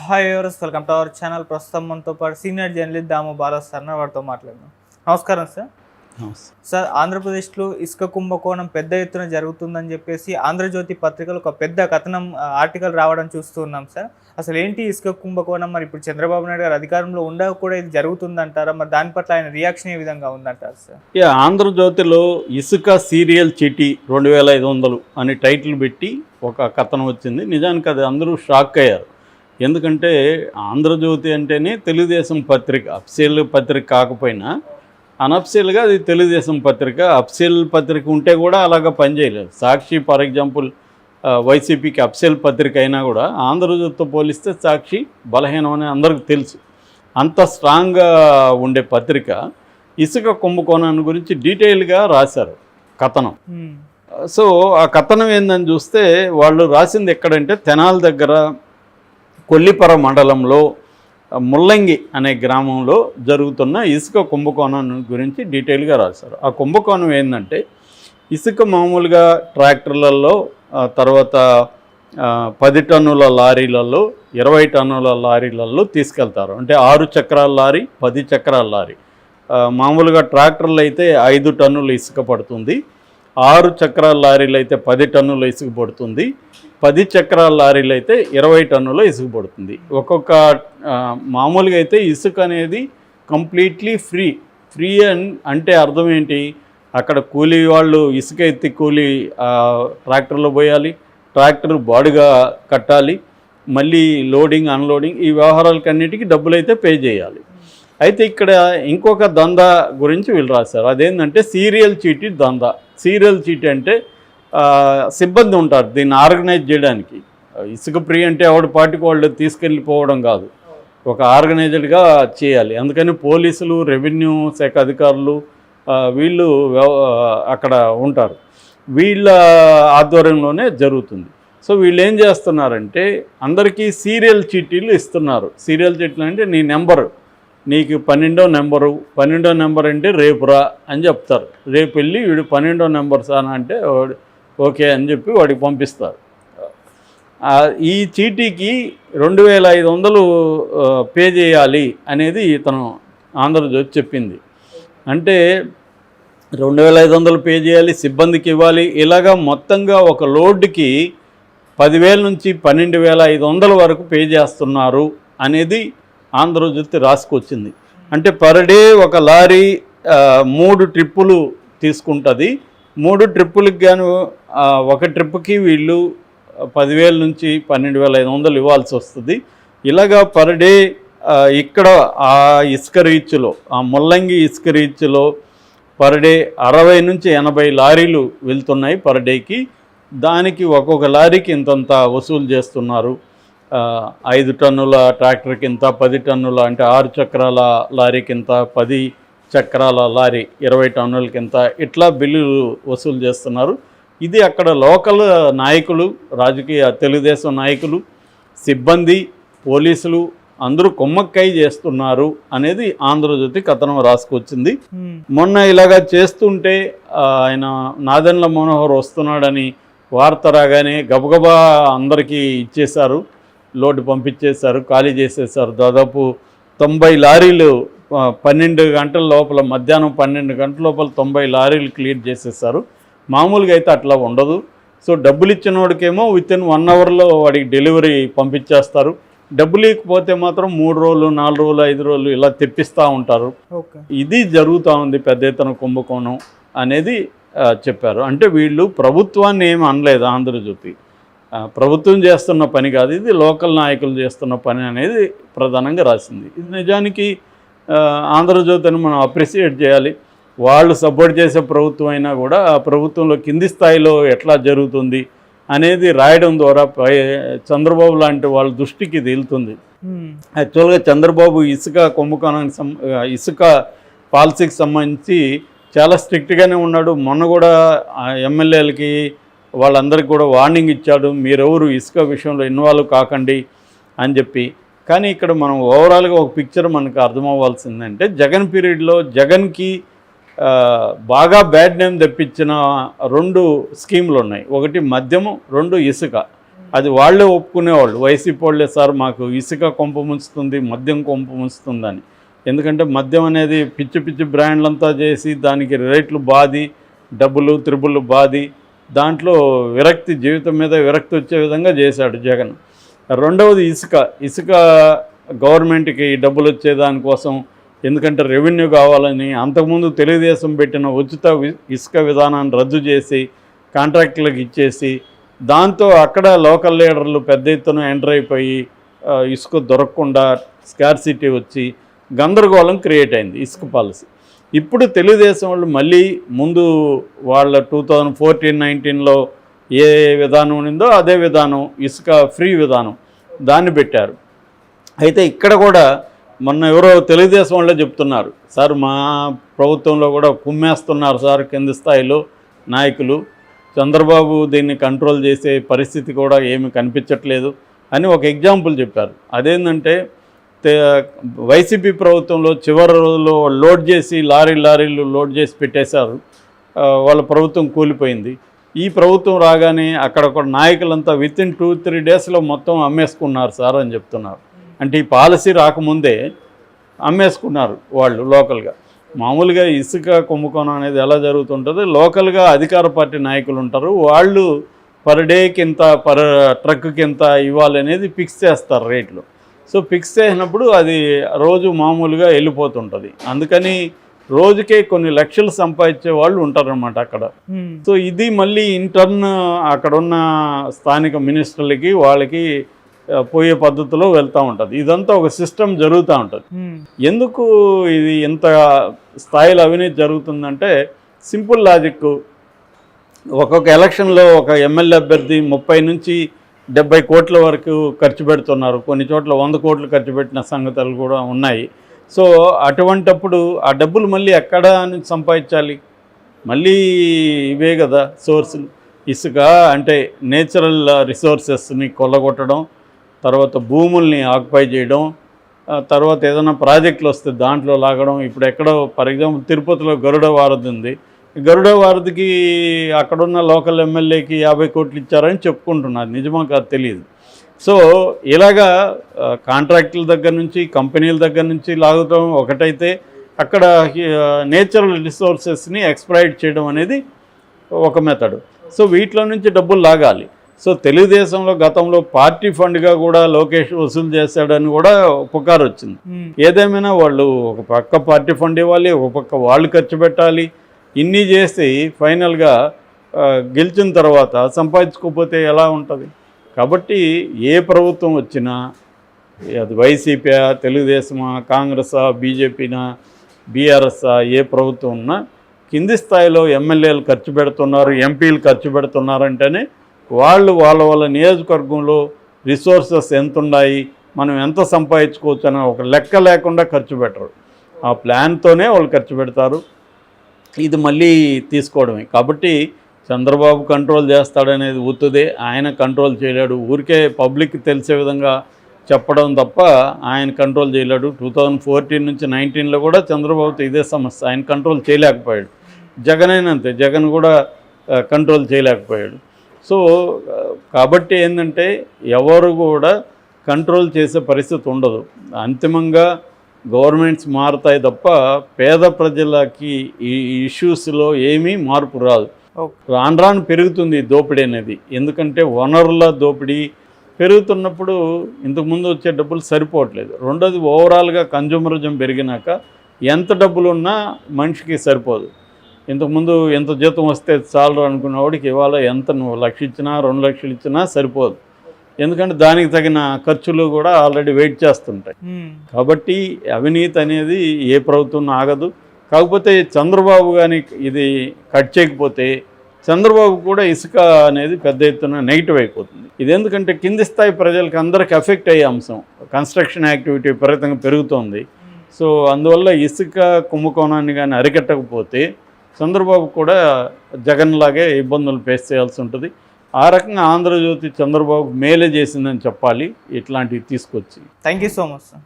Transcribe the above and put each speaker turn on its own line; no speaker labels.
Hi everyone welcome to our channel. ప్రస్తుతం మనతో పాటు సీనియర్ జర్నలిస్ట్ దాము బాలాస్ సార్ వారితో మాట్లాడదాం. నమస్కారం సార్. సార్, ఆంధ్రప్రదేశ్లో ఇసుక కుంభకోణం పెద్ద ఎత్తున జరుగుతుందని చెప్పేసి ఆంధ్రజ్యోతి పత్రికలు ఒక పెద్ద కథనం ఆర్టికల్ రావడం చూస్తున్నాం సార్. అసలు ఏంటి ఇసుక కుంభకోణం? మరి ఇప్పుడు చంద్రబాబు నాయుడు గారు అధికారంలో ఉండక కూడా ఇది జరుగుతుందంటారా? మరి దాని పట్ల ఆయన రియాక్షన్ ఏ విధంగా ఉందంటారు సార్?
ఆంధ్రజ్యోతిలో ఇసుక సీరియల్ చిటీ 2500 అని టైటిల్ పెట్టి ఒక కథనం వచ్చింది. నిజానికి అది అందరూ షాక్ అయ్యారు. ఎందుకంటే ఆంధ్రజ్యోతి అంటేనే తెలుగుదేశం పత్రిక, అఫ్సియల్ పత్రిక కాకపోయినా అనఫ్సియల్గా అది తెలుగుదేశం పత్రిక. అఫ్సియల్ పత్రిక ఉంటే కూడా అలాగా పనిచేయలేదు. సాక్షి ఫర్ ఎగ్జాంపుల్ వైసీపీకి అఫ్సియల్ పత్రిక అయినా కూడా ఆంధ్రజ్యోతితో పోలిస్తే సాక్షి బలహీనం అని అందరికీ తెలుసు. అంత స్ట్రాంగ్గా ఉండే పత్రిక ఇసుక కుంభకోణాన్ని గురించి డీటెయిల్గా రాశారు కథనం. సో ఆ కథనం ఏందని చూస్తే వాళ్ళు రాసింది ఎక్కడంటే తెనాలి దగ్గర కొల్లిపర మండలంలో ముల్లంగి అనే గ్రామంలో జరుగుతున్న ఇసుక కుంభకోణం గురించి డీటెయిల్గా రాశారు. ఆ కుంభకోణం ఏంటంటే ఇసుక మామూలుగా ట్రాక్టర్లలో, తర్వాత 10 టన్నుల లారీలలో, 20 టన్నుల లారీలలో తీసుకెళ్తారు. అంటే 6 చక్రాల లారీ, 10 చక్రాల లారీ. మామూలుగా ట్రాక్టర్లు అయితే 5 టన్నుల ఇసుక పడుతుంది. 6 చక్రాల లారీలు అయితే 10 టన్నుల ఇసుక పడుతుంది. 10 చక్రాల లారీలు అయితే 20 టన్నుల ఇసుక పడుతుంది. ఒక్కొక్క మామూలుగా అయితే ఇసుక అనేది కంప్లీట్లీ ఫ్రీ అంటే అర్థం ఏంటి? అక్కడ కూలీ వాళ్ళు ఇసుక ఎత్తి కూలీ ట్రాక్టర్లో పోయాలి, ట్రాక్టర్ బాడుగా కట్టాలి, మళ్ళీ లోడింగ్ అన్లోడింగ్ ఈ వ్యవహారాలకన్నిటికీ డబ్బులు అయితే పే చేయాలి. అయితే ఇక్కడ ఇంకొక దందా గురించి వీళ్ళు రాశారు. అదేంటంటే సీరియల్ చీటీ దందా. సీరియల్ చీటీ అంటే సిబ్బంది ఉంటారు దీన్ని ఆర్గనైజ్ చేయడానికి. ఇసుక ఫ్రీ అంటే ఎవరి పార్టీకి వాళ్ళు తీసుకెళ్ళిపోవడం కాదు, ఒక ఆర్గనైజ్డ్గా చేయాలి. అందుకని పోలీసులు, రెవెన్యూ శాఖ అధికారులు వీళ్ళు అక్కడ ఉంటారు. వీళ్ళ ఆధ్వర్యంలోనే జరుగుతుంది. సో వీళ్ళు ఏం చేస్తున్నారంటే అందరికీ సీరియల్ చీటీలు ఇస్తున్నారు. సీరియల్ చీటీలు అంటే నీ నెంబరు, నీకు 12వ నెంబరు, 12వ నెంబర్ అంటే రేపురా అని చెప్తారు. రేపు వెళ్ళి వీడు 12వ నెంబర్ సార్ అంటే ఓకే అని చెప్పి వాడికి పంపిస్తారు. ఈ చీటీకి 2500 పే చేయాలి అనేది ఇతను ఆంధ్రజ్యోతి చెప్పింది. అంటే 2500 పే చేయాలి, సిబ్బందికి ఇవ్వాలి. ఇలాగా మొత్తంగా ఒక లోడ్కి 10,000 నుంచి 12,500 వరకు పే చేస్తున్నారు అనేది ఆంధ్రజ్యోతి రాసుకొచ్చింది. అంటే పర్ డే ఒక లారీ 3 ట్రిప్పులు తీసుకుంటుంది. 3 ట్రిప్పులకి గాను ఒక ట్రిప్కి వీళ్ళు 10,000 నుంచి 12,500 ఇవ్వాల్సి వస్తుంది. ఇలాగా పర్ డే ఇక్కడ ఆ ఇసుక రీచ్లో, ఆ ముల్లంగి ఇసుక రీచ్లో పర్ డే 60 నుంచి 80 లారీలు వెళ్తున్నాయి పర్ డేకి. దానికి ఒక్కొక్క లారీకి ఇంతంత వసూలు చేస్తున్నారు. 5 టన్నుల ట్రాక్టర్కి ఇంత, 10 టన్నుల అంటే 6 చక్రాల లారీకి ఇంత, 10 చక్రాల లారీ 20 టన్నులకి ఇంత, ఇట్లా బిల్లులు వసూలు చేస్తున్నారు. ఇది అక్కడ లోకల్ నాయకులు, రాజకీయ తెలుగుదేశం నాయకులు, సిబ్బంది, పోలీసులు అందరూ కుమ్మక్కై చేస్తున్నారు అనేది ఆంధ్రజ్యోతి కథనం రాసుకొచ్చింది. మొన్న ఇలాగా చేస్తుంటే ఆయన నాదెండ్ల మనోహర్ వస్తున్నాడని వార్త రాగానే గబగబా అందరికీ ఇచ్చేశారు, లోడ్ పంపించేశారు, ఖాళీ చేసేసారు. దాదాపు 90 లారీలు 12 గంటల లోపల, మధ్యాహ్నం 12 గంటల లోపల 90 లారీలు క్లియర్ చేసేసారు. మామూలుగా అయితే అట్లా ఉండదు. సో డబ్బులు ఇచ్చిన వాడికేమో వితిన్ 1 అవర్లో వాడికి డెలివరీ పంపించేస్తారు. డబ్బులు ఇకపోతే మాత్రం 3 రోజులు, 4 రోజులు, 5 రోజులు ఇలా తెప్పిస్తూ ఉంటారు. ఇది జరుగుతూ ఉంది పెద్ద ఎత్తున కుంభకోణం అనేది చెప్పారు. అంటే వీళ్ళు ప్రభుత్వాన్ని ఏమి అనలేదు ఆంధ్రజ్యోతి. ప్రభుత్వం చేస్తున్న పని కాదు ఇది, లోకల్ నాయకులు చేస్తున్న పని అనేది ప్రధానంగా రాసింది. ఇది నిజానికి ఆంధ్రజ్యోతిని మనం అప్రిషియేట్ చేయాలి. వాళ్ళు సపోర్ట్ చేసే ప్రభుత్వం అయినా కూడా ఆ ప్రభుత్వంలో కింది స్థాయిలో ఎట్లా జరుగుతుంది అనేది రాయడం ద్వారా చంద్రబాబు లాంటి వాళ్ళ దృష్టికి ఇది వెళ్తుంది. యాక్చువల్గా చంద్రబాబు ఇసుక కుంభకోణానికి ఇసుక పాలసీకి సంబంధించి చాలా స్ట్రిక్ట్గానే ఉన్నాడు. మొన్న కూడా ఎమ్మెల్యేలకి వాళ్ళందరికీ కూడా వార్నింగ్ ఇచ్చాడు, మీరెవరు ఇసుక విషయంలో ఇన్వాల్వ్ కాకండి అని చెప్పి. కానీ ఇక్కడ మనం ఓవరాల్గా ఒక పిక్చర్ మనకు అర్థమవ్వాల్సిందంటే జగన్ పీరియడ్లో జగన్కి బాగా బ్యాడ్ నేమ్ తెప్పించిన 2 స్కీములు ఉన్నాయి. ఒకటి మద్యము, 2 ఇసుక. అది వాళ్ళే ఒప్పుకునేవాళ్ళు. వైసీపీ వాళ్ళే సార్ మాకు ఇసుక కొంప ముంచుతుంది, మద్యం కొంప ముంచుతుందని. ఎందుకంటే మద్యం అనేది పిచ్చి పిచ్చి బ్రాండ్లంతా చేసి దానికి రేట్లు బాది, డబ్బులు త్రిబుల్ బాది, దాంట్లో విరక్తి, జీవితం మీద విరక్తి వచ్చే విధంగా చేశాడు జగన్. రెండవది ఇసుక గవర్నమెంట్కి డబ్బులు వచ్చే దానికోసం, ఎందుకంటే రెవెన్యూ కావాలని అంతకుముందు తెలుగుదేశం పెట్టిన ఉచిత ఇసుక విధానాన్ని రద్దు చేసి కాంట్రాక్టులకు ఇచ్చేసి, దాంతో అక్కడ లోకల్ లీడర్లు పెద్ద ఎత్తున ఎంటర్ అయిపోయి ఇసుక దొరకకుండా స్కార్సిటీ వచ్చి గందరగోళం క్రియేట్ అయింది ఇసుక పాలసీ. ఇప్పుడు తెలుగుదేశం వాళ్ళు మళ్ళీ ముందు వాళ్ళ 2014-19లో ఏ విధానం ఉందో అదే విధానం, ఇసుక ఫ్రీ విధానం, దాన్ని పెట్టారు. అయితే ఇక్కడ కూడా మొన్న ఎవరో తెలుగుదేశం వాళ్ళే చెప్తున్నారు, సార్ మా ప్రభుత్వంలో కూడా కుమ్మేస్తున్నారు సార్ కింది స్థాయిలో నాయకులు, చంద్రబాబు దీన్ని కంట్రోల్ చేసే పరిస్థితి కూడా ఏమి కనిపించట్లేదు అని ఒక ఎగ్జాంపుల్ చెప్పారు. అదేంటంటే వైసీపీ ప్రభుత్వంలో చివరి రోజుల్లో లోడ్ చేసి లారీలు లోడ్ చేసి పెట్టేశారు, వాళ్ళ ప్రభుత్వం కూలిపోయింది. ఈ ప్రభుత్వం రాగానే అక్కడ నాయకులంతా వితిన్ 2-3 డేస్లో మొత్తం అమ్మేసుకున్నారు సార్ అని చెప్తున్నారు. అంటే ఈ పాలసీ రాకముందే అమ్మేసుకున్నారు వాళ్ళు లోకల్గా. మామూలుగా ఇసుక కుంభకోణం అనేది ఎలా జరుగుతుంటుందో, లోకల్గా అధికార పార్టీ నాయకులు ఉంటారు, వాళ్ళు పర్ డేకి ఇంత, పర్ ట్రక్కి ఇంత ఇవ్వాలి అనేది ఫిక్స్ చేస్తారు రేట్లు. సో ఫిక్స్ చేసినప్పుడు అది రోజు మామూలుగా వెళ్ళిపోతుంటుంది. అందుకని రోజుకే కొన్ని లక్షలు సంపాదించే వాళ్ళు ఉంటారన్నమాట అక్కడ. సో ఇది మళ్ళీ ఇంటర్న్ అక్కడున్న స్థానిక మినిస్టర్లకి వాళ్ళకి పోయే పద్ధతిలో వెళ్తూ ఉంటుంది. ఇదంతా ఒక సిస్టమ్ జరుగుతూ ఉంటుంది. ఎందుకు ఇది ఇంత స్థాయిలో అవినీతి జరుగుతుందంటే సింపుల్ లాజిక్. ఒక్కొక్క ఎలక్షన్లో ఒక ఎమ్మెల్యే అభ్యర్థి 30 నుంచి 70 కోట్ల వరకు ఖర్చు పెడుతున్నారు. కొన్ని చోట్ల 100 కోట్లు ఖర్చు పెట్టిన సంగతులు కూడా ఉన్నాయి. సో అటువంటప్పుడు ఆ డబ్బులు మళ్ళీ ఎక్కడ నుంచి సంపాదించాలి? మళ్ళీ ఇవే కదా సోర్సులు. ఇసుక అంటే నేచురల్ రిసోర్సెస్ని కొల్లగొట్టడం, తర్వాత భూముల్ని ఆక్యుపై చేయడం, తర్వాత ఏదైనా ప్రాజెక్టులు వస్తే దాంట్లో లాగడం. ఇప్పుడు ఎక్కడో ఫర్ ఎగ్జాంపుల్ తిరుపతిలో గరుడ వారధి ఉంది. గరుడ వారధికి అక్కడున్న లోకల్ ఎమ్మెల్యేకి 50 కోట్లు ఇచ్చారని చెప్పుకుంటున్నారు, నిజమా కాదు తెలియదు. సో ఇలాగా కాంట్రాక్టుల దగ్గర నుంచి, కంపెనీల దగ్గర నుంచి లాగడం ఒకటైతే, అక్కడ నేచురల్ రిసోర్సెస్ని ఎక్స్ప్లాయిట్ చేయడం అనేది ఒక మెథడ్. సో వీటిలో నుంచి డబ్బులు లాగాలి. సో తెలుగుదేశంలో గతంలో పార్టీ ఫండ్గా కూడా లోకేష్ వసూలు చేశాడని కూడా పుకారు వచ్చింది. ఏదేమైనా వాళ్ళు ఒక పక్క పార్టీ ఫండ్ ఇవ్వాలి, ఒక పక్క వాళ్ళు ఖర్చు పెట్టాలి. ఇన్ని చేసి ఫైనల్గా గెలిచిన తర్వాత సంపాదించుకోకపోతే ఎలా ఉంటుంది? కాబట్టి ఏ ప్రభుత్వం వచ్చినా, అది వైసీపీ, తెలుగుదేశమా, కాంగ్రెసా, బీజేపీనా, బీఆర్ఎస్ఆ, ఏ ప్రభుత్వం ఉన్నా కింది స్థాయిలో ఎమ్మెల్యేలు ఖర్చు పెడుతున్నారు, ఎంపీలు ఖర్చు పెడుతున్నారంటేనే వాళ్ళు వాళ్ళ నియోజకవర్గంలో రిసోర్సెస్ ఎంత ఉన్నాయి, మనం ఎంత సంపాదించుకోవచ్చు అని ఒక లెక్క లేకుండా ఖర్చు పెట్టరు. ఆ ప్లాన్తోనే వాళ్ళు ఖర్చు పెడతారు. ఇది మళ్ళీ తీసుకోవడమే. కాబట్టి చంద్రబాబు కంట్రోల్ చేస్తాడనేది ఉత్తుదే, ఆయన కంట్రోల్ చేయలేడు. ఊరికే పబ్లిక్ తెలిసే విధంగా చెప్పడం తప్ప ఆయన కంట్రోల్ చేయలేడు. 2014 నుంచి 19లో కూడా చంద్రబాబుతో ఇదే సమస్య, ఆయన కంట్రోల్ చేయలేకపోయాడు. జగన్ అయినంతే, జగన్ కూడా కంట్రోల్ చేయలేకపోయాడు. సో కాబట్టి ఏంటంటే ఎవరు కూడా కంట్రోల్ చేసే పరిస్థితి ఉండదు. అంతిమంగా గవర్నమెంట్స్ మారుతాయి తప్ప పేద ప్రజలకి ఈ ఇష్యూస్లో ఏమీ మార్పు రాదు. రాను పెరుగుతుంది దోపిడీ అనేది. ఎందుకంటే వనరుల దోపిడీ పెరుగుతున్నప్పుడు ఇంతకుముందు వచ్చే డబ్బులు సరిపోవట్లేదు. రెండోది ఓవరాల్గా కన్జ్యూమరిజం పెరిగినాక ఎంత డబ్బులు ఉన్నా మనిషికి సరిపోదు. ఇంతకుముందు ఎంత జీతం వస్తే చాలు అనుకున్నవాడికి ఇవాళ ఎంత నువ్వు 1 లక్ష ఇచ్చినా 2 లక్షలు ఇచ్చినా సరిపోదు. ఎందుకంటే దానికి తగిన ఖర్చులు కూడా ఆల్రెడీ వెయిట్ చేస్తుంటాయి. కాబట్టి అవినీతి అనేది ఏ ప్రభుత్వం ఆగదు. కాకపోతే చంద్రబాబు కానీ ఇది కట్ చేయకపోతే చంద్రబాబు కూడా ఇసుక అనేది పెద్ద ఎత్తున నెగిటివ్ అయిపోతుంది. ఇది ఎందుకంటే కింది స్థాయి ప్రజలకు అందరికి ఎఫెక్ట్ అయ్యే అంశం. కన్స్ట్రక్షన్ యాక్టివిటీ విపరీతంగా పెరుగుతోంది. సో అందువల్ల ఇసుక కుంభకోణాన్ని కానీ అరికట్టకపోతే చంద్రబాబు కూడా జగన్ లాగే ఇబ్బందులు ఫేస్ చేయాల్సి ఉంటుంది. ఆ రకంగా ఆంధ్రజ్యోతి చంద్రబాబు మేలే చేసిందని చెప్పాలి ఇట్లాంటివి తీసుకొచ్చి.
Thank you so much sir.